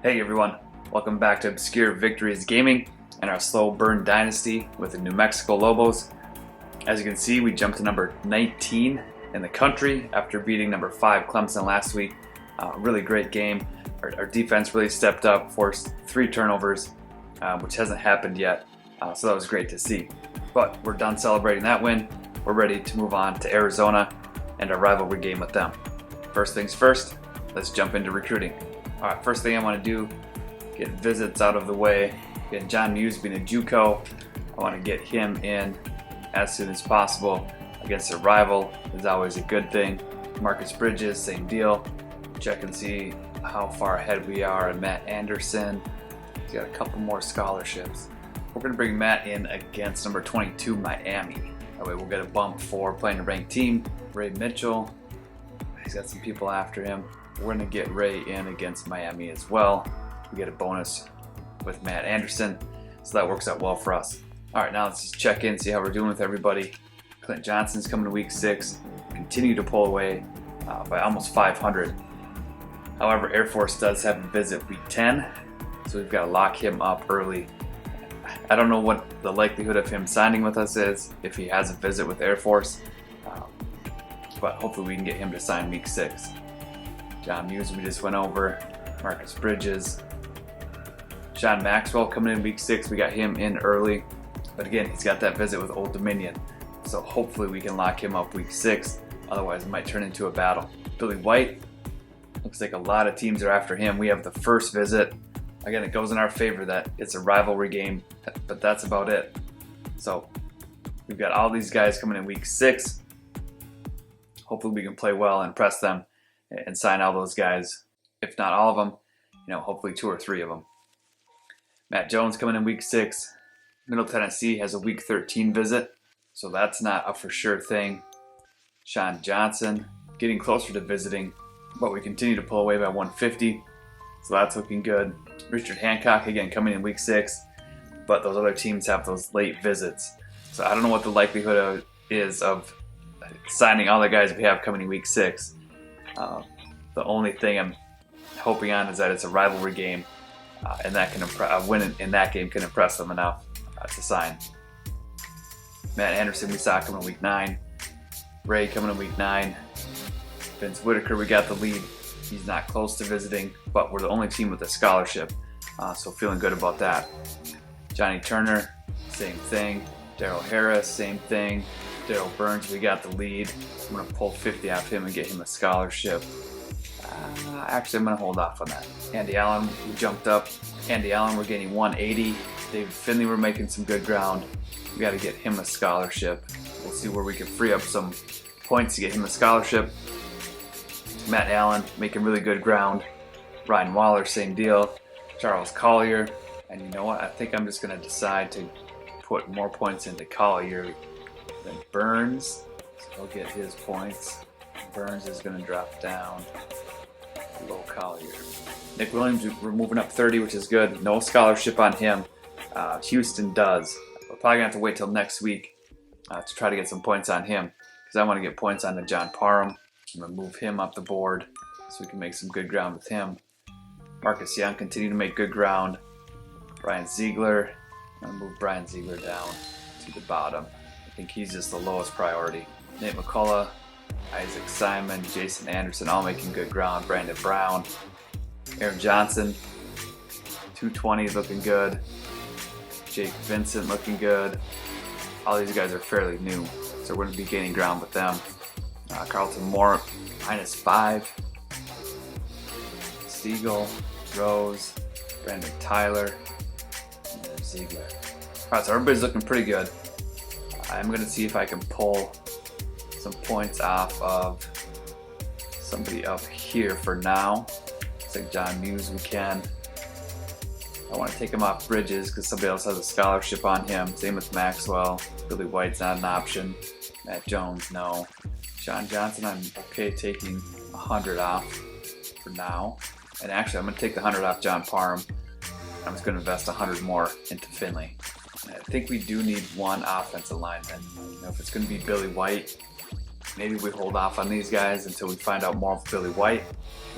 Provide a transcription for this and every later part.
Hey everyone, welcome back to Obscure Victories Gaming and our slow burn dynasty with the New Mexico Lobos. As you can see, we jumped to number 19 in the country after beating number 5 Clemson last week. Really great game. Our defense really stepped up, forced 3 turnovers, which hasn't happened yet, so that was great to see. But we're done celebrating that win. We're ready to move on to Arizona and our rivalry game with them. First things first, let's jump into recruiting. Alright, first thing I want to do, get visits out of the way. Get John Muse being a JUCO. I want to get him in as soon as possible. Against a rival is always a good thing. Marcus Bridges, same deal. Check and see how far ahead we are. And Matt Anderson, he's got a couple more scholarships. We're going to bring Matt in against number 22 Miami. That way we'll get a bump for playing a ranked team. Ray Mitchell, he's got some people after him. We're going to get Ray in against Miami as well. We get a bonus with Matt Anderson, so that works out well for us. Alright, now let's just check in, see how we're doing with everybody. Clint Johnson's coming to week 6. Continue to pull away by almost 500. However, Air Force does have a visit week 10, so we've got to lock him up early. I don't know what the likelihood of him signing with us is if he has a visit with Air Force, but hopefully we can get him to sign week 6. John Muse we just went over, Marcus Bridges, Sean Maxwell coming in week 6, we got him in early, but again he's got that visit with Old Dominion, so hopefully we can lock him up week 6, otherwise it might turn into a battle. Billy White, looks like a lot of teams are after him. We have the first visit, again it goes in our favor that it's a rivalry game, but that's about it. So we've got all these guys coming in week 6, hopefully we can play well and press them and sign all those guys, if not all of them, hopefully 2 or 3 of them. Matt Jones coming in week 6. Middle Tennessee has a week 13 visit, so that's not a for sure thing. Sean Johnson getting closer to visiting, but we continue to pull away by 150, so that's looking good. Richard Hancock again coming in week 6, but those other teams have those late visits, so I don't know what the likelihood is of signing all the guys we have coming in week 6. The only thing I'm hoping on is that it's a rivalry game, and that can a win in that game can impress them enough to sign. Matt Anderson we saw coming in week 9. Ray coming in week 9. Vince Whitaker, we got the lead. He's not close to visiting, but we're the only team with a scholarship, so feeling good about that. Johnny Turner, same thing. Daryl Harris, same thing. Daryl Burns, we got the lead. I'm going to pull 50 off him and get him a scholarship. Actually, I'm going to hold off on that. Andy Allen, we jumped up. Andy Allen, we're getting 180. David Finley, we're making some good ground. We got to get him a scholarship. We'll see where we can free up some points to get him a scholarship. Matt Allen, making really good ground. Ryan Waller, same deal. Charles Collier. And you know what? I think I'm just going to decide to put more points into Collier than Burns. So he'll get his points. Burns is going to drop down below Collier. Nick Williams, we're moving up 30, which is good. No scholarship on him. Houston does. We're probably going to have to wait till next week to try to get some points on him, because I want to get points on the John Parham. I'm going to move him up the board so we can make some good ground with him. Marcus Young, continue to make good ground. Brian Ziegler, I'm going to move Brian Ziegler down to the bottom. I think he's just the lowest priority. Nate McCullough, Isaac Simon, Jason Anderson, all making good ground. Brandon Brown, Aaron Johnson, 220 looking good. Jake Vincent looking good. All these guys are fairly new, so we're going to be gaining ground with them. Carlton Moore, -5. Siegel, Rose, Brandon Tyler, and then Ziegler. Alright, so everybody's looking pretty good. I'm going to see if I can pull some points off of somebody up here for now. Looks like John Muse we can. I want to take him off Bridges because somebody else has a scholarship on him. Same with Maxwell. Billy White's not an option. Matt Jones, no. Sean Johnson, I'm okay taking 100 off for now. And actually, I'm going to take the 100 off John Parham. I'm just going to invest 100 more into Finley. And I think we do need one offensive lineman. If it's going to be Billy White, maybe we hold off on these guys until we find out more of Billy White.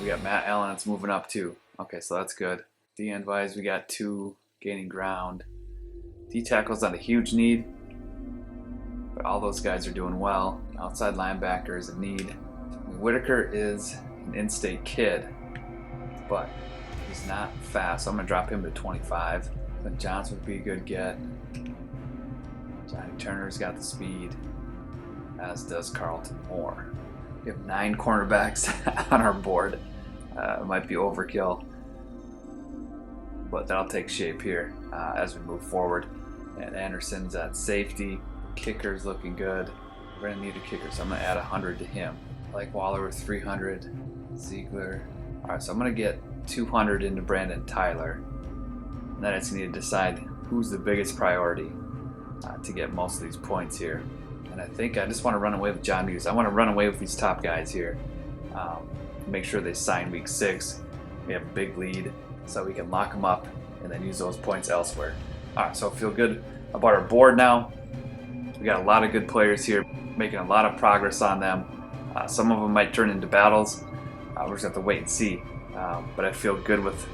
We got Matt Allen that's moving up too. Okay, so that's good. D-end wise, we got 2 gaining ground. D-tackle's not a huge need, but all those guys are doing well. Outside linebacker is a need. Whitaker is an in-state kid, but he's not fast, so I'm going to drop him to 25. But Johnson would be a good get. Johnny Turner's got the speed, as does Carlton Moore. We have 9 cornerbacks on our board. It might be overkill, but that'll take shape here as we move forward. And Anderson's at safety. Kicker's looking good. We're going to need a kicker, so I'm going to add 100 to him. I like Waller with 300. Ziegler. All right, so I'm going to get 200 into Brandon Tyler. And then I just need to decide who's the biggest priority to get most of these points here. And I think I just want to run away with John Muse. I want to run away with these top guys here. Make sure they sign week 6. We have a big lead, so we can lock them up and then use those points elsewhere. All right, so I feel good about our board now. We got a lot of good players here, making a lot of progress on them. Some of them might turn into battles. We're just have to wait and see. But I feel good with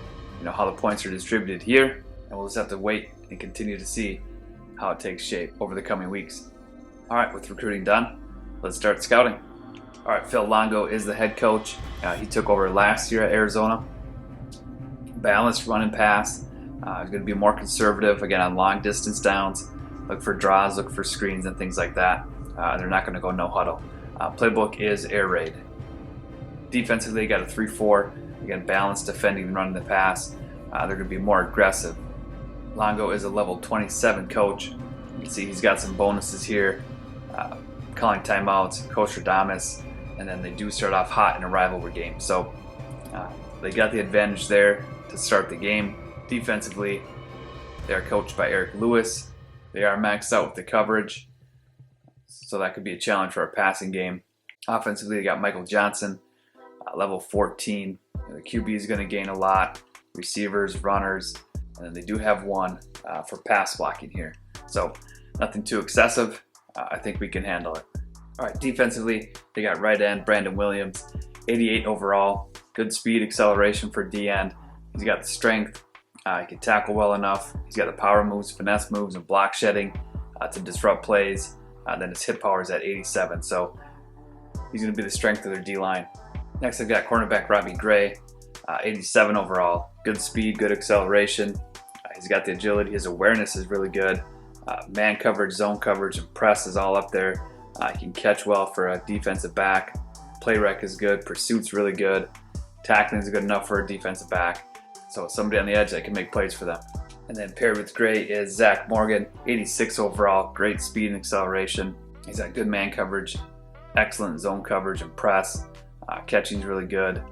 how the points are distributed here, and we'll just have to wait and continue to see how it takes shape over the coming weeks. All right, with recruiting done, let's start scouting. All right, Phil Longo is the head coach. He took over last year at Arizona. Balanced run and pass. He's going to be more conservative, again, on long distance downs. Look for draws, look for screens and things like that. They're not going to go no huddle. Playbook is air raid. Defensively, got a 3-4. Again, balanced defending and running the pass. They're going to be more aggressive. Longo is a level 27 coach. You can see he's got some bonuses here. Calling timeouts, Coach Radames, and then they do start off hot in a rivalry game. So they got the advantage there to start the game. Defensively, they are coached by Eric Lewis. They are maxed out with the coverage, so that could be a challenge for our passing game. Offensively, they got Michael Johnson, level 14. The QB is going to gain a lot. Receivers, runners, and then they do have one for pass blocking here. So nothing too excessive. I think we can handle it. All right, defensively, they got right end Brandon Williams, 88 overall. Good speed, acceleration for D end. He's got the strength. He can tackle well enough. He's got the power moves, finesse moves, and block shedding to disrupt plays. Then his hit power is at 87, so he's going to be the strength of their D-line. Next, I've got cornerback Robbie Gray, 87 overall. Good speed, good acceleration. He's got the agility. His awareness is really good. Man coverage, zone coverage, and press is all up there. He can catch well for a defensive back. Play rec is good. Pursuit's really good. Tackling is good enough for a defensive back. So somebody on the edge that can make plays for them. And then paired with Gray is Zach Morgan, 86 overall. Great speed and acceleration. He's got good man coverage, excellent zone coverage and press. Catching's really good.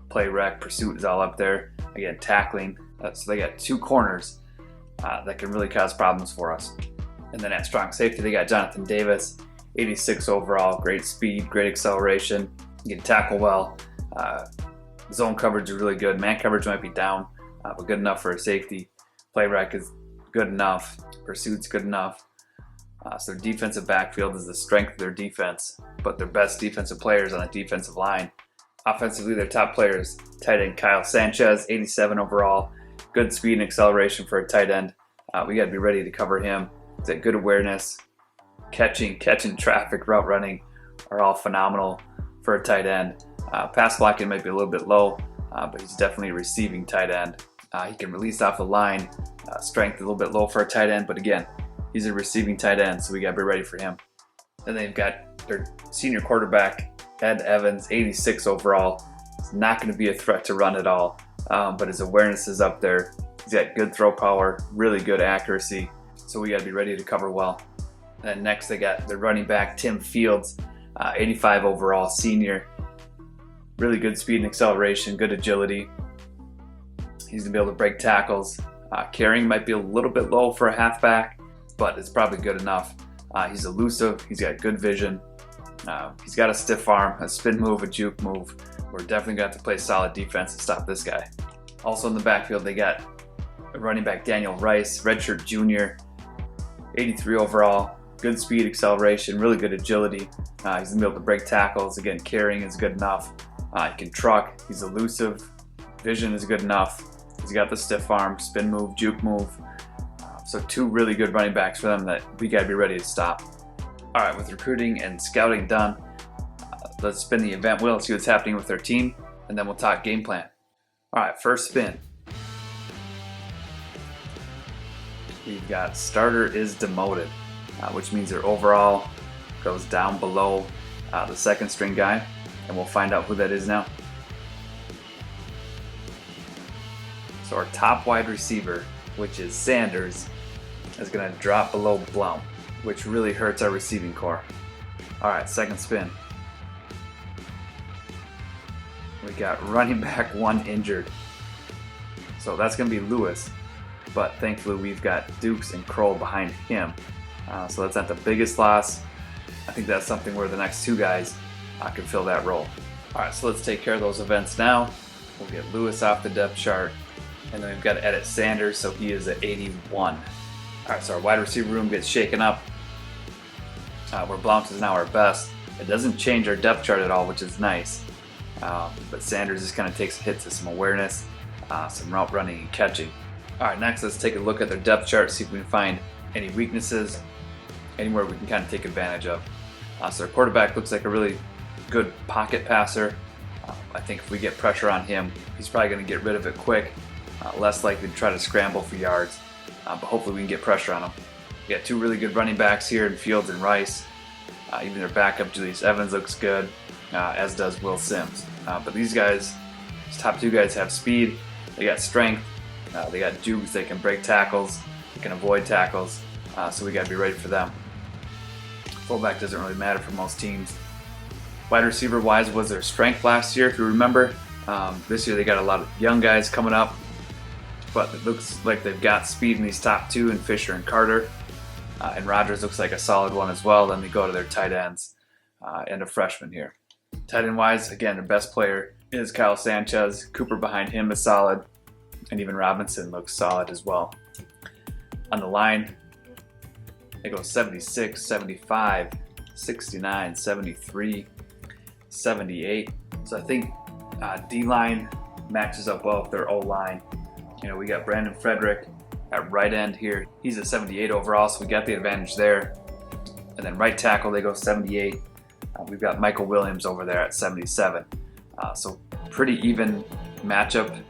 Play rec, pursuit is all up there. Again, tackling. So they got 2 corners that can really cause problems for us. And then at strong safety, they got Jonathan Davis, 86 overall. Great speed, great acceleration. He can tackle well. Zone coverage is really good. Man coverage might be down, but good enough for a safety. Play rec is good enough. Pursuit's good enough. So their defensive backfield is the strength of their defense, but their best defensive players on the defensive line. Offensively, their top players, tight end Kyle Sanchez, 87 overall. Good speed and acceleration for a tight end. We got to be ready to cover him. He's got good awareness. Catching traffic, route running are all phenomenal for a tight end. Pass blocking might be a little bit low, but he's definitely a receiving tight end. He can release off the line. Strength a little bit low for a tight end, but again, he's a receiving tight end, so we got to be ready for him. Then they've got their senior quarterback, Ed Evans, 86 overall. He's not going to be a threat to run at all, but his awareness is up there. He's got good throw power, really good accuracy, so we got to be ready to cover well. And then next they got their running back, Tim Fields, 85 overall, senior. Really good speed and acceleration, good agility. He's going to be able to break tackles. Carrying might be a little bit low for a halfback, but it's probably good enough. He's elusive. He's got good vision. He's got a stiff arm, a spin move, a juke move. We're definitely going to have to play solid defense to stop this guy. Also in the backfield, they got running back Daniel Rice, redshirt junior, 83 overall. Good speed, acceleration, really good agility. He's going to be able to break tackles. Again, carrying is good enough. He can truck. He's elusive. Vision is good enough. He's got the stiff arm, spin move, juke move. So 2 really good running backs for them that we got to be ready to stop. All right, with recruiting and scouting done, let's spin the event wheel, see what's happening with their team, and then we'll talk game plan. All right, first spin. We've got starter is demoted, which means their overall goes down below the second string guy, and we'll find out who that is now. So our top wide receiver, which is Sanders, is going to drop below Blum, which really hurts our receiving core. All right, second spin. We got running back 1 injured. So that's going to be Lewis, but thankfully we've got Dukes and Kroll behind him. So that's not the biggest loss. I think that's something where the next 2 guys can fill that role. All right, so let's take care of those events now. We'll get Lewis off the depth chart, and then we've got to edit Sanders, so he is at 81. All right, so our wide receiver room gets shaken up. Where Blount is now our best. It doesn't change our depth chart at all, which is nice. But Sanders just kind of takes a hit to some awareness, some route running and catching. All right, next let's take a look at their depth chart, see if we can find any weaknesses, anywhere we can kind of take advantage of. So our quarterback looks like a really good pocket passer. I think if we get pressure on him, he's probably going to get rid of it quick, less likely to try to scramble for yards, but hopefully we can get pressure on him. We got 2 really good running backs here in Fields and Rice. Even their backup, Julius Evans, looks good, as does Will Sims. But these guys, these top 2 guys have speed, they got strength, they got jukes, they can break tackles, they can avoid tackles, so we got to be ready for them. Fullback doesn't really matter for most teams. Wide receiver wise was their strength last year, if you remember. This year they got a lot of young guys coming up, but it looks like they've got speed in these top 2 in Fisher and Carter. And Rogers looks like a solid one as well. Then they go to their tight ends and a freshman here. Tight end wise, again, their best player is Kyle Sanchez. Cooper behind him is solid, and even Robinson looks solid as well. On the line, they go 76, 75, 69, 73, 78. So I think D-line matches up well with their O-line. You know, we got Brandon Frederick at right end here. He's a 78 overall, so we got the advantage there. And then right tackle, they go 78. We've got Michael Williams over there at 77. So pretty even matchup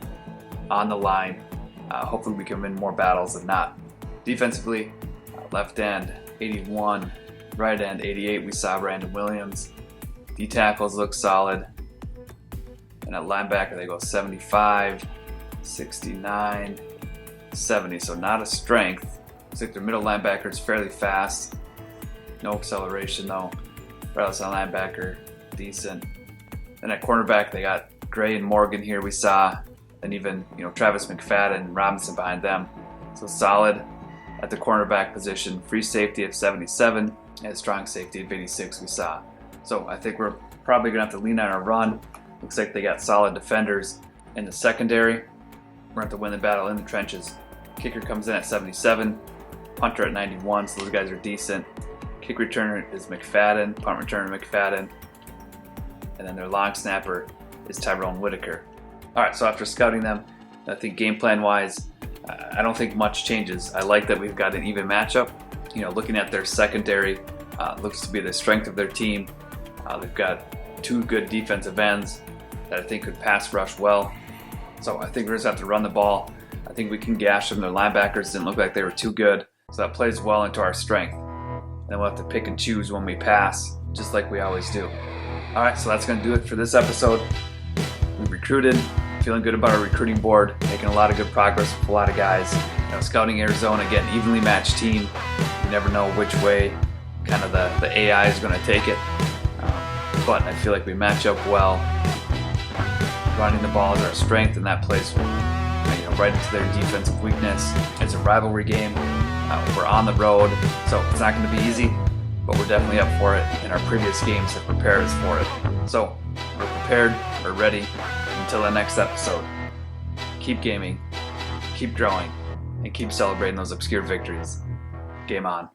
on the line. Hopefully we can win more battles than not. Defensively, left end 81, right end 88. We saw Brandon Williams. D tackles look solid. And at linebacker, they go 75, 69, 70. So not a strength. Looks like their middle linebacker is fairly fast. No acceleration though. Right outside linebacker, decent. Then at cornerback, they got Gray and Morgan here we saw. And even, Travis McFadden and Robinson behind them. So solid at the cornerback position. Free safety of 77 and strong safety of 86 we saw. So I think we're probably going to have to lean on our run. Looks like they got solid defenders in the secondary. We're going to have to win the battle in the trenches. Kicker comes in at 77. Punter at 91, so those guys are decent. Kick returner is McFadden. Punt returner McFadden. And then their long snapper is Tyrone Whitaker. All right, so after scouting them, I think game plan wise, I don't think much changes. I like that we've got an even matchup. Looking at their secondary, looks to be the strength of their team. They've got 2 good defensive ends that I think could pass rush well. So I think we're just have to run the ball. I think we can gash them. Their linebackers didn't look like they were too good. So that plays well into our strength. And we'll have to pick and choose when we pass, just like we always do. All right, so that's going to do it for this episode. We recruited, feeling good about our recruiting board, making a lot of good progress with a lot of guys. Scouting Arizona, again, evenly matched team. You never know which way kind of the AI is going to take it. But I feel like we match up well. Running the ball is our strength, and that plays right into their defensive weakness. It's a rivalry game. We're on the road, so it's not going to be easy, but we're definitely up for it, and our previous games have prepared us for it. So we're prepared, we're ready. Until the next episode, keep gaming, keep growing, and keep celebrating those obscure victories. Game on.